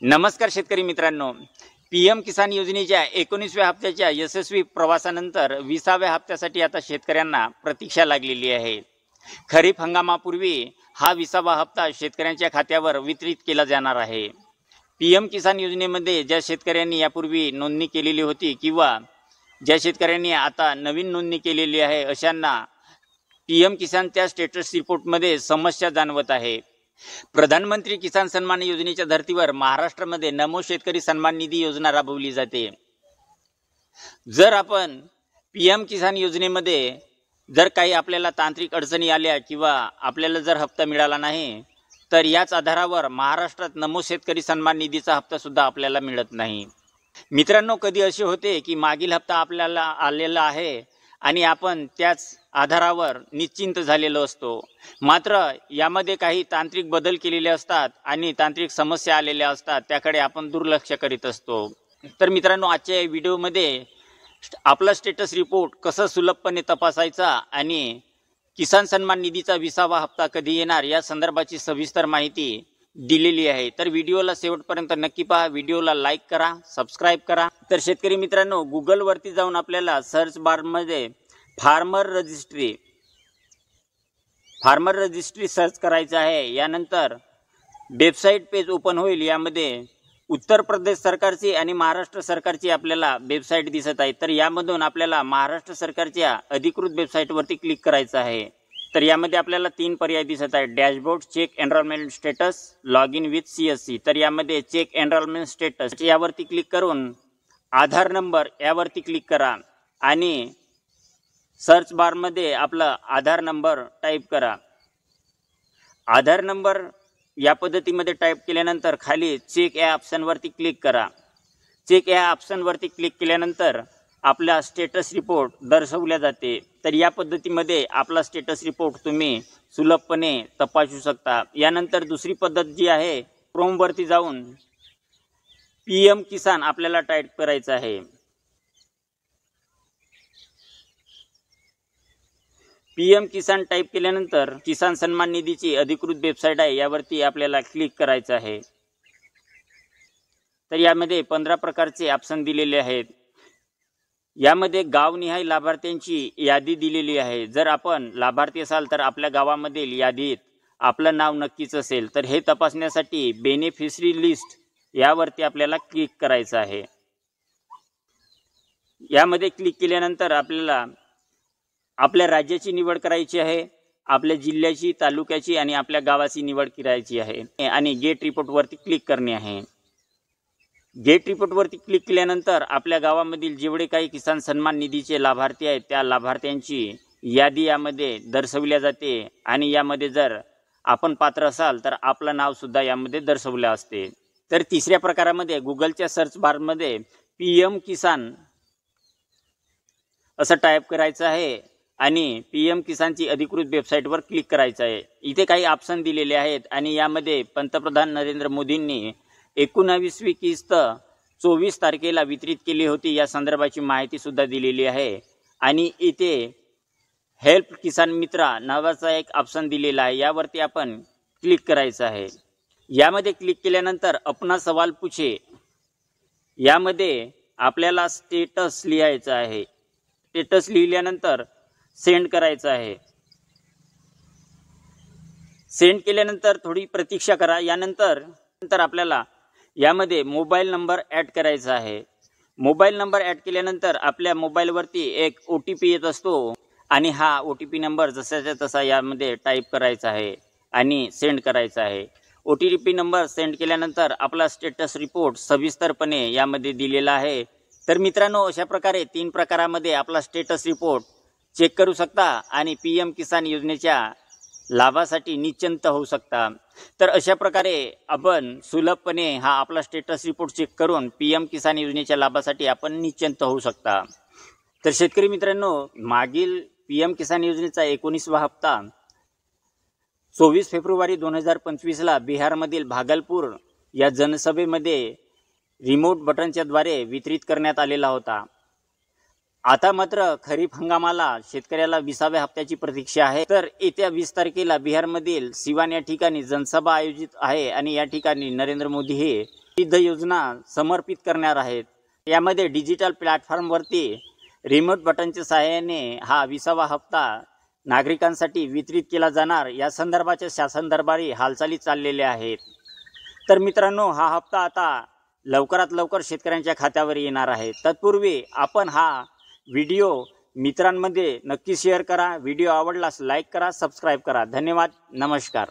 नमस्कार शेतकरी मित्रांनो, पीएम किसान योजनेच्या 19व्या हप्त्याच्या यशस्वी प्रवासानंतर 20व्या हप्त्यासाठी आता शेतकऱ्यांना प्रतीक्षा लागलेली आहे। खरीप हंगामापूर्वी हा 20वा हप्ता शेतकऱ्यांच्या खात्यावर वितरित केला जाणार आहे। पीएम किसान योजनेमध्ये ज्या शेतकऱ्यांनी यापूर्वी नोंदणी केलेली होती किंवा ज्या शेतकऱ्यांनी आता नवीन नोंदणी केलेली आहे अशांना पीएम किसानच्या स्टेटस रिपोर्टमध्ये समस्या जाणवत आहे। प्रधानमंत्री किसान सन्मान योजनेच्या धर्तीवर महाराष्ट्रामध्ये नमो शेतकरी सन्मान निधी योजना राबवली जाते। जर आपण पीएम किसान योजनेमध्ये जर काही आपल्याला तांत्रिक अडचणी आल्या किंवा आपल्याला जर हप्ता मिळाला नाही तर याच आधारावर महाराष्ट्रात नमो शेतकरी सन्मान निधीचा हप्ता सुद्धा आपल्याला मिळत नाही। मित्रांनो, कधी असे होते की मागील हप्ता आपल्याला आलेला आहे आणि आपण त्याच आधारावर निश्चिंत झालेलो असतो, मात्र यामध्ये काही तांत्रिक बदल केलेले असतात आणि तांत्रिक समस्या आलेल्या असतात, त्याकडे आपण दुर्लक्ष करीत असतो। तर मित्रांनो, आजच्या या व्हिडिओमध्ये आपला स्टेटस रिपोर्ट कसा सुलभपणे तपासायचा आणि किसान सन्मान निधीचा 20वा हप्ता कधी येणार या संदर्भाची सविस्तर माहिती दिलेली आहे। तर व्हिडिओला शेवटपर्यंत नक्की पहा, व्हिडिओला लाईक करा, सबस्क्राईब करा। तर शेतकरी मित्रांनो, गुगल वरती जाऊन आपल्याला सर्च बार मध्ये फार्मर रजिस्ट्री सर्च करायचं आहे। यानंतर वेबसाईट पेज ओपन होईल। यामध्ये उत्तर प्रदेश सरकारची आणि महाराष्ट्र सरकारची आपल्याला वेबसाईट दिसत आहे। तर यामधून आपल्याला महाराष्ट्र सरकारच्या अधिकृत वेबसाईटवरती क्लिक करायचं आहे। तर यामध्ये आपल्याला 3 पर्याय दिसत आहेत: dashboard, check enrolment status, log in with CSC. तर यामध्ये चेक एनरोलमेंट स्टेटस यावरती क्लिक करून आधार नंबर यावरती क्लिक करा आणि सर्च बार मध्ये आपला आधार नंबर टाईप करा। आधार नंबर या पद्धतीमध्ये टाईप केल्यानंतर खाली चेक या ऑप्शनवरती क्लिक करा। चेक या ऑप्शनवरती क्लिक केल्यानंतर आपला स्टेटस रिपोर्ट दर्शवल्या जाते। तर या पद्धतीमध्ये आपला स्टेटस रिपोर्ट तुम्ही सुलभपणे तपासू शकता। यानंतर दुसरी पद्धत जी आहे, क्रोमवरती जाऊन पीएम किसान आपल्याला टाईप करायचं आहे। पीएम किसान टाईप केल्यानंतर किसान सन्मान निधीची अधिकृत वेबसाईट आहे, यावरती आपल्याला क्लिक करायचं आहे। तर यामध्ये 15 प्रकारचे ऑप्शन दिलेले आहेत। यामध्ये गावनिहाय लाभार्थ्यांची यादी दिलेली आहे। जर आपण लाभार्थी असाल तर आपल्या गावामधील यादीत आपलं नाव नक्कीच असेल, तर हे तपासण्यासाठी बेनिफिशरी लिस्ट यावरती आपल्याला क्लिक करायचं आहे। यामध्ये क्लिक केल्यानंतर आपल्याला आपल्या राज्याची निवड करायची आहे, आपल्या जिल्ह्याची, तालुक्याची आणि आपल्या गावाची निवड करायची आहे आणि गेट रिपोर्ट वरती क्लिक करणे आहे। गेट रिपोर्ट वरती क्लिक केल्यानंतर आपल्या गावामधील जेवढे काही किसान सन्मान निधीचे लाभार्थी आहेत त्या लाभार्थ्यांची यादी यामध्ये दर्शवल्या जाते आणि यामध्ये जर आपण पात्र असाल तर आपलं नाव सुद्धा यामध्ये दर्शवले असते। तर तिसऱ्या प्रकारामध्ये गुगलच्या सर्च बार मध्ये पीएम किसान असं टाईप करायचं आहे आणि पीएम किसानची अधिकृत वेबसाईटवर क्लिक करायचं आहे। इथे काही ऑप्शन दिलेले आहेत आणि यामध्ये पंतप्रधान नरेंद्र मोदींनी 19वी किस्त 24 तारखेला वितरित केली होती, या संदर्भाची माहिती सुद्धा दिलेली आहे। आणि इथे हेल्प किसान मित्रा नावाचा एक ऑप्शन दिलेला आहे, यावरती आपण क्लिक करायचं आहे। यामध्ये क्लिक केल्यानंतर अपना सवाल पूछे यामध्ये आपल्याला स्टेटस लिहायचं आहे। स्टेटस लिहिल्यानंतर सेंड करायचं आहे। सेंड केल्यानंतर थोडी प्रतीक्षा करा। यानंतर आपल्याला यामध्ये मोबाईल नंबर ॲड करायचा आहे। मोबाईल नंबर ॲड केल्यानंतर आपल्या मोबाईलवरती एक OTP येत असतो आणि हा OTP नंबर जसाच्या तसा यामध्ये टाईप करायचा आहे आणि सेंड करायचा आहे। OTP नंबर सेंड केल्यानंतर आपला स्टेटस रिपोर्ट सविस्तरपणे यामध्ये दिलेला आहे। तर मित्रांनो, अशा प्रकारे 3 प्रकारामध्ये आपला स्टेटस रिपोर्ट चेक करू शकता आणि पीएम किसान योजनेच्या लाभासाठी निश्चिंत होऊ शकता। तर अशा प्रकारे आपण सुलभपणे हा आपला स्टेटस रिपोर्ट चेक करून पीएम किसान योजनेच्या लाभासाठी आपण निश्चिंत होऊ शकता। तर शेतकरी मित्रांनो, मागील पीएम किसान योजनेचा 19वा हप्ता 24 फेब्रुवारी 2025 ला बिहारमधील भागलपूर या जनसभेमध्ये रिमोट बटनच्या द्वारे वितरित करण्यात आलेला होता। आता मात्र खरीप हंगामाला शेतकऱ्याला 20व्या हप्त्याची प्रतीक्षा आहे। तर येत्या 20 तारखेला बिहारमधील सिवान या ठिकाणी जनसभा आयोजित आहे आणि या ठिकाणी नरेंद्र मोदी हे विविध योजना समर्पित करणार आहेत। यामध्ये डिजिटल प्लॅटफॉर्मवरती रिमोट बटनच्या सहाय्याने हा 20वा हप्ता नागरिकांसाठी वितरित केला जाणार या संदर्भाच्या शासन दरबारी हालचाली चाललेल्या आहेत। तर मित्रांनो, हा हप्ता आता लवकरात लवकर शेतकऱ्यांच्या खात्यावर येणार आहे। तत्पूर्वी आपण हा व्हिडिओ मित्रांमध्ये नक्की शेअर करा। व्हिडिओ आवडल्यास लाईक करा, सबस्क्राईब करा। धन्यवाद, नमस्कार।